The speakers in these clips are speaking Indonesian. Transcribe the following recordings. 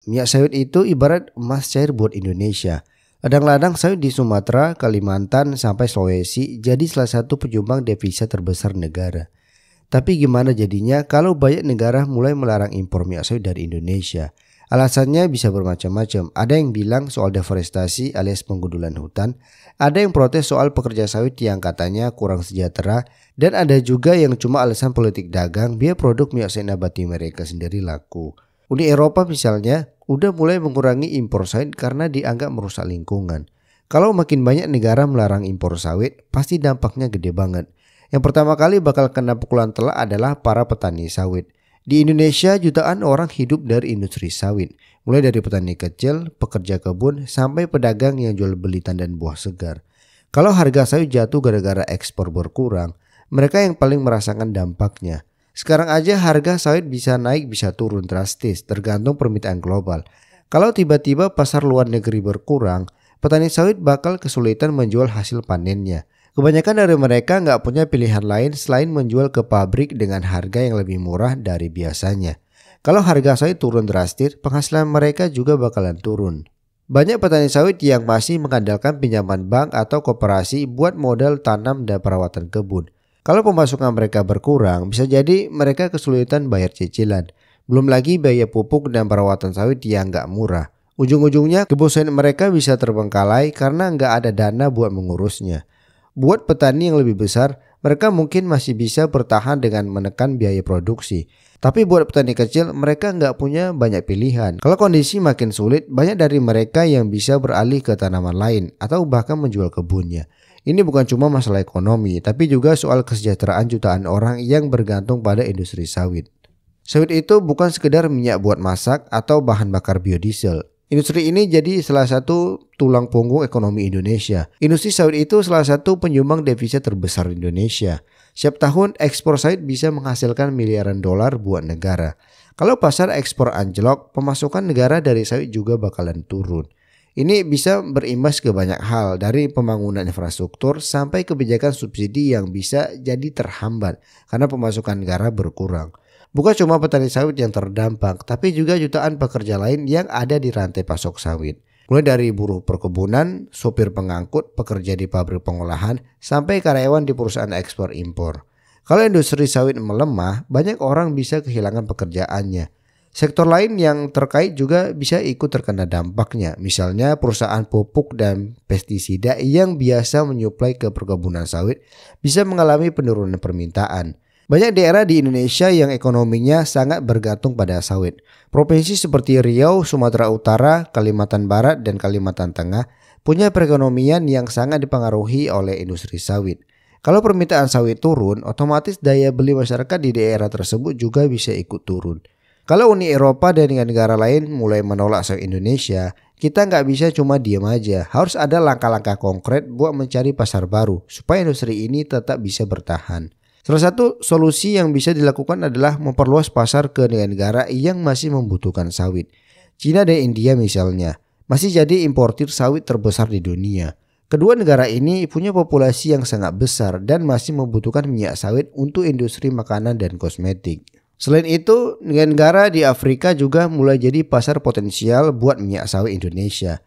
Minyak sawit itu ibarat emas cair buat Indonesia. Ladang-ladang sawit di Sumatera, Kalimantan, sampai Sulawesi jadi salah satu penyumbang devisa terbesar negara. Tapi gimana jadinya kalau banyak negara mulai melarang impor minyak sawit dari Indonesia? Alasannya bisa bermacam-macam. Ada yang bilang soal deforestasi alias penggundulan hutan, ada yang protes soal pekerja sawit yang katanya kurang sejahtera, dan ada juga yang cuma alasan politik dagang biar produk minyak sawit nabati mereka sendiri laku. Uni Eropa misalnya udah mulai mengurangi impor sawit karena dianggap merusak lingkungan. Kalau makin banyak negara melarang impor sawit, pasti dampaknya gede banget. Yang pertama kali bakal kena pukulan telak adalah para petani sawit. Di Indonesia jutaan orang hidup dari industri sawit, mulai dari petani kecil, pekerja kebun, sampai pedagang yang jual beli tandan buah segar. Kalau harga sawit jatuh gara-gara ekspor berkurang, mereka yang paling merasakan dampaknya. Sekarang aja harga sawit bisa naik bisa turun drastis tergantung permintaan global. Kalau tiba-tiba pasar luar negeri berkurang, petani sawit bakal kesulitan menjual hasil panennya. Kebanyakan dari mereka nggak punya pilihan lain selain menjual ke pabrik dengan harga yang lebih murah dari biasanya. Kalau harga sawit turun drastis, penghasilan mereka juga bakalan turun. Banyak petani sawit yang masih mengandalkan pinjaman bank atau koperasi buat modal tanam dan perawatan kebun. Kalau pemasukan mereka berkurang, bisa jadi mereka kesulitan bayar cicilan. Belum lagi biaya pupuk dan perawatan sawit yang nggak murah. Ujung-ujungnya kebun sawit mereka bisa terbengkalai karena nggak ada dana buat mengurusnya. Buat petani yang lebih besar, mereka mungkin masih bisa bertahan dengan menekan biaya produksi. Tapi buat petani kecil, mereka nggak punya banyak pilihan. Kalau kondisi makin sulit, banyak dari mereka yang bisa beralih ke tanaman lain atau bahkan menjual kebunnya. Ini bukan cuma masalah ekonomi, tapi juga soal kesejahteraan jutaan orang yang bergantung pada industri sawit. Sawit itu bukan sekedar minyak buat masak atau bahan bakar biodiesel. Industri ini jadi salah satu tulang punggung ekonomi Indonesia. Industri sawit itu salah satu penyumbang devisa terbesar di Indonesia. Setiap tahun ekspor sawit bisa menghasilkan miliaran dolar buat negara. Kalau pasar ekspor anjlok, pemasukan negara dari sawit juga bakalan turun. Ini bisa berimbas ke banyak hal, dari pembangunan infrastruktur sampai kebijakan subsidi yang bisa jadi terhambat karena pemasukan negara berkurang. Bukan cuma petani sawit yang terdampak, tapi juga jutaan pekerja lain yang ada di rantai pasok sawit. Mulai dari buruh perkebunan, sopir pengangkut, pekerja di pabrik pengolahan, sampai karyawan di perusahaan ekspor impor. Kalau industri sawit melemah, banyak orang bisa kehilangan pekerjaannya. Sektor lain yang terkait juga bisa ikut terkena dampaknya, misalnya perusahaan pupuk dan pestisida yang biasa menyuplai ke perkebunan sawit bisa mengalami penurunan permintaan. Banyak daerah di Indonesia yang ekonominya sangat bergantung pada sawit. Provinsi seperti Riau, Sumatera Utara, Kalimantan Barat, dan Kalimantan Tengah punya perekonomian yang sangat dipengaruhi oleh industri sawit. Kalau permintaan sawit turun, otomatis daya beli masyarakat di daerah tersebut juga bisa ikut turun. Kalau Uni Eropa dan negara lain mulai menolak sawit Indonesia, kita nggak bisa cuma diam aja. Harus ada langkah-langkah konkret buat mencari pasar baru supaya industri ini tetap bisa bertahan. Salah satu solusi yang bisa dilakukan adalah memperluas pasar ke negara-negara yang masih membutuhkan sawit. Cina dan India misalnya masih jadi importir sawit terbesar di dunia. Kedua negara ini punya populasi yang sangat besar dan masih membutuhkan minyak sawit untuk industri makanan dan kosmetik. Selain itu, negara di Afrika juga mulai jadi pasar potensial buat minyak sawit Indonesia.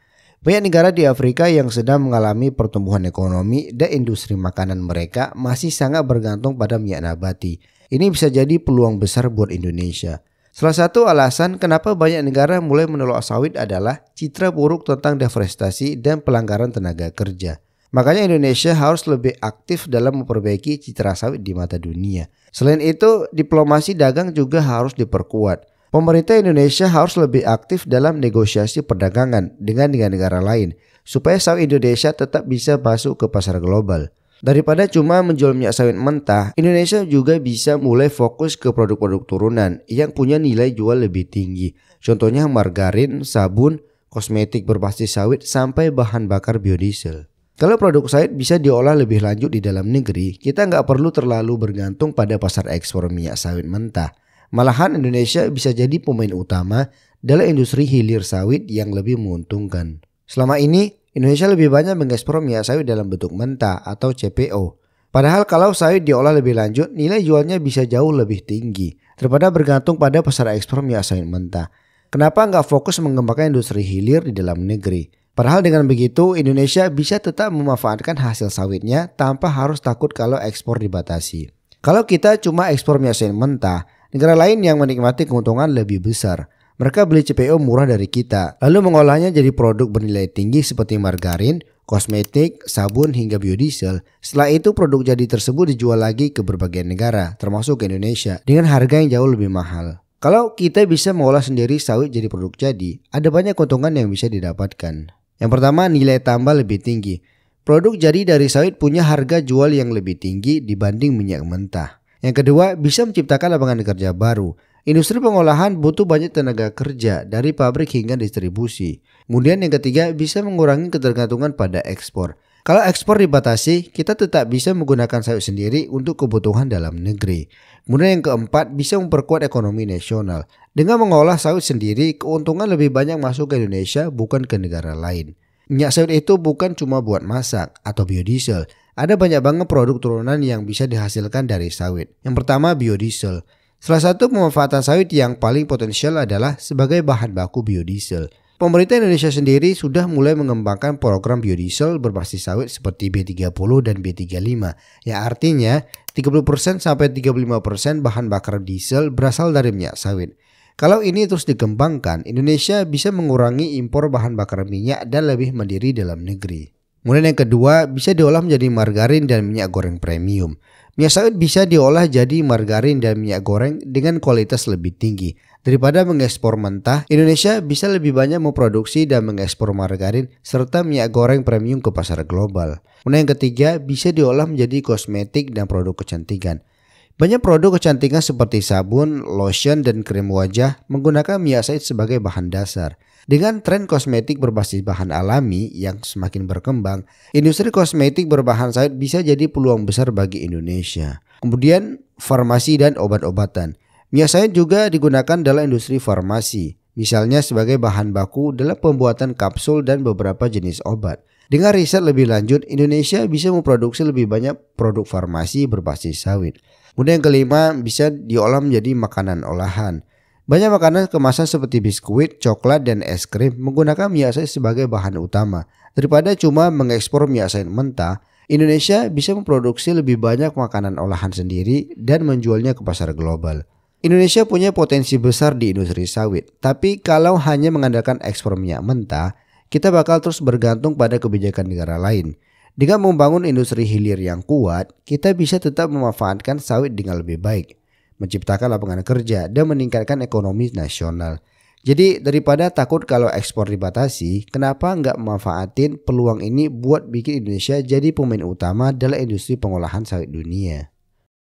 Banyak negara di Afrika yang sedang mengalami pertumbuhan ekonomi dan industri makanan mereka masih sangat bergantung pada minyak nabati. Ini bisa jadi peluang besar buat Indonesia. Salah satu alasan kenapa banyak negara mulai menolak sawit adalah citra buruk tentang deforestasi dan pelanggaran tenaga kerja. Makanya Indonesia harus lebih aktif dalam memperbaiki citra sawit di mata dunia. Selain itu, diplomasi dagang juga harus diperkuat. Pemerintah Indonesia harus lebih aktif dalam negosiasi perdagangan dengan negara lain supaya sawit Indonesia tetap bisa masuk ke pasar global. Daripada cuma menjual minyak sawit mentah, Indonesia juga bisa mulai fokus ke produk-produk turunan yang punya nilai jual lebih tinggi. Contohnya margarin, sabun, kosmetik berbasis sawit sampai bahan bakar biodiesel. Kalau produk sawit bisa diolah lebih lanjut di dalam negeri, kita nggak perlu terlalu bergantung pada pasar ekspor minyak sawit mentah. Malahan Indonesia bisa jadi pemain utama dalam industri hilir sawit yang lebih menguntungkan. Selama ini, Indonesia lebih banyak mengekspor minyak sawit dalam bentuk mentah atau CPO. Padahal kalau sawit diolah lebih lanjut, nilai jualnya bisa jauh lebih tinggi daripada bergantung pada pasar ekspor minyak sawit mentah. Kenapa nggak fokus mengembangkan industri hilir di dalam negeri? Padahal dengan begitu Indonesia bisa tetap memanfaatkan hasil sawitnya tanpa harus takut kalau ekspor dibatasi. Kalau kita cuma ekspor minyak sawit mentah, negara lain yang menikmati keuntungan lebih besar. Mereka beli CPO murah dari kita, lalu mengolahnya jadi produk bernilai tinggi seperti margarin, kosmetik, sabun hingga biodiesel. Setelah itu produk jadi tersebut dijual lagi ke berbagai negara, termasuk ke Indonesia, dengan harga yang jauh lebih mahal. Kalau kita bisa mengolah sendiri sawit jadi produk jadi, ada banyak keuntungan yang bisa didapatkan. Yang pertama, nilai tambah lebih tinggi. Produk jadi dari sawit punya harga jual yang lebih tinggi dibanding minyak mentah. Yang kedua, bisa menciptakan lapangan kerja baru. Industri pengolahan butuh banyak tenaga kerja dari pabrik hingga distribusi. Kemudian yang ketiga, bisa mengurangi ketergantungan pada ekspor. Kalau ekspor dibatasi, kita tetap bisa menggunakan sawit sendiri untuk kebutuhan dalam negeri. Kemudian yang keempat, bisa memperkuat ekonomi nasional. Dengan mengolah sawit sendiri, keuntungan lebih banyak masuk ke Indonesia bukan ke negara lain. Minyak sawit itu bukan cuma buat masak atau biodiesel. Ada banyak banget produk turunan yang bisa dihasilkan dari sawit. Yang pertama, biodiesel. Salah satu pemanfaatan sawit yang paling potensial adalah sebagai bahan baku biodiesel. Pemerintah Indonesia sendiri sudah mulai mengembangkan program biodiesel berbasis sawit seperti B30 dan B35, yang artinya 30% sampai 35% bahan bakar diesel berasal dari minyak sawit. Kalau ini terus dikembangkan, Indonesia bisa mengurangi impor bahan bakar minyak dan lebih mandiri dalam negeri. Kemudian yang kedua, bisa diolah menjadi margarin dan minyak goreng premium. Minyak sawit bisa diolah jadi margarin dan minyak goreng dengan kualitas lebih tinggi. Daripada mengekspor mentah, Indonesia bisa lebih banyak memproduksi dan mengekspor margarin serta minyak goreng premium ke pasar global. Kemudian yang ketiga, bisa diolah menjadi kosmetik dan produk kecantikan. Banyak produk kecantikan seperti sabun, lotion, dan krim wajah menggunakan minyak sawit sebagai bahan dasar. Dengan tren kosmetik berbasis bahan alami yang semakin berkembang, industri kosmetik berbahan sawit bisa jadi peluang besar bagi Indonesia. Kemudian, farmasi dan obat-obatan. Minyak sawit juga digunakan dalam industri farmasi, misalnya sebagai bahan baku dalam pembuatan kapsul dan beberapa jenis obat. Dengan riset lebih lanjut, Indonesia bisa memproduksi lebih banyak produk farmasi berbasis sawit. Kemudian yang kelima, bisa diolah menjadi makanan olahan. Banyak makanan kemasan seperti biskuit, coklat, dan es krim menggunakan minyak sawit sebagai bahan utama. Daripada cuma mengekspor minyak sawit mentah, Indonesia bisa memproduksi lebih banyak makanan olahan sendiri dan menjualnya ke pasar global. Indonesia punya potensi besar di industri sawit, tapi kalau hanya mengandalkan ekspor minyak mentah, kita bakal terus bergantung pada kebijakan negara lain. Dengan membangun industri hilir yang kuat, kita bisa tetap memanfaatkan sawit dengan lebih baik, menciptakan lapangan kerja, dan meningkatkan ekonomi nasional. Jadi daripada takut kalau ekspor dibatasi, kenapa nggak memanfaatin peluang ini buat bikin Indonesia jadi pemain utama dalam industri pengolahan sawit dunia?